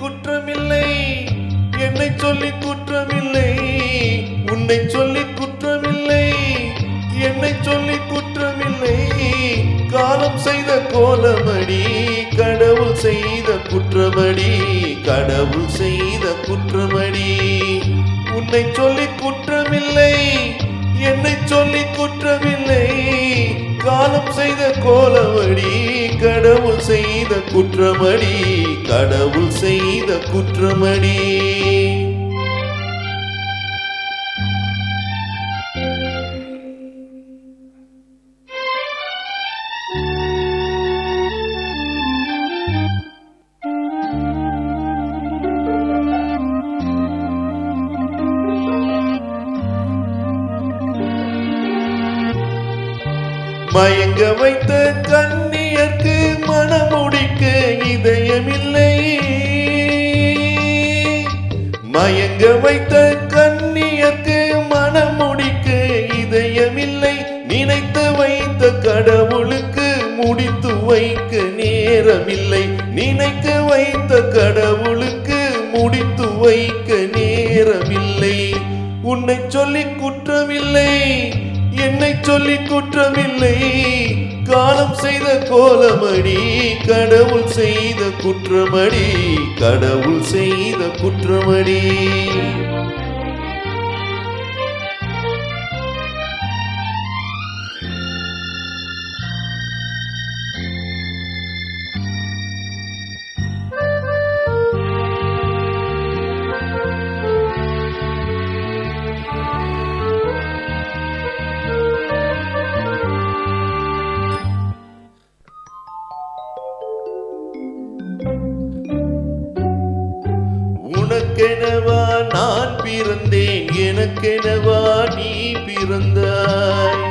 குற்றமில்லை, என்னை சொல்லி குற்றமில்லை, உன்னை சொல்லி குற்றமில்லை, என்னை சொல்லி குற்றமில்லை. காலம் செய்த கோலமடி, கடவுள் செய்த குற்றமடி, கடவுள் செய்த குற்றமடி. உன்னை சொல்லி குற்றமில்லை, என்னை சொல்லி குற்றமில்லை. காலம் செய்த கோலமடி, கடவுள் செய்த குற்றமடி, கடவுள் செய்த குற்றமடி. மயங்க வைத்த கண்ணியர்க்கு மனமுடிக்க இதயமில்லை, மயங்க வைத்த கண்ணியர்க்கு மனமுடிக்க இதயமில்லை. நினைத்து வைத்த கடவுளுக்கு முடித்து வைக்க நேரமில்லை, நினைக்க வைத்த கடவுளுக்கு முடித்து வைக்க நேரமில்லை. உன்னை சொல்லி குற்றமில்லை, என்னை சொல்லி குற்றமில்லை. காலம் செய்த கோலமடி, கடவுள் செய்த குற்றமடி, கடவுள் செய்த குற்றமடி. உனக்கெனவா நான் பிறந்தேன், எனக்கெனவா நீ பிறந்தாய்.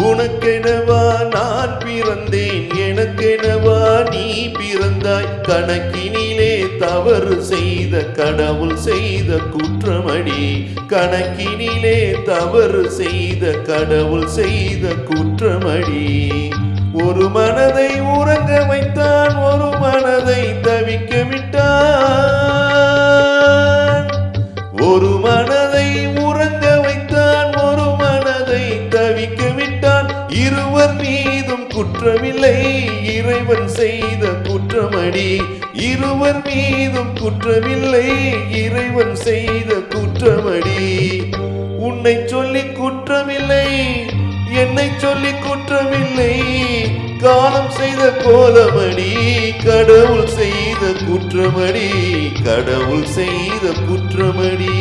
உனக்கெனவா நான் பிறந்தேன், எனக்கெனவா நீ பிறந்தாய். கணக்கினிலே தவறு செய்த கடவுள் செய்த குற்றமடி, கணக்கினிலே தவறு செய்த கடவுள் செய்த குற்றமடி. ஒரு மனதை உறங்க வைத்தான், ஒரு மனதை தவிக்க விட்டான். ஒரு மனதை உறங்க வைத்தான், ஒரு மனதை தவிக்க விட்டான். இருவர் மீதும் குற்றமில்லை, இறைவன் செய்த குற்றமடி. இருவர் மீதும் குற்றமில்லை, இறைவன் செய்த குற்றமடி. உன்னை சொல்லி குற்றமில்லை, என்னை சொல்லி குற்றமில்லை. காலம் செய்த கோலமடி, கடவுள் செய்த குற்றமடி, கடவுள் செய்த குற்றமடி.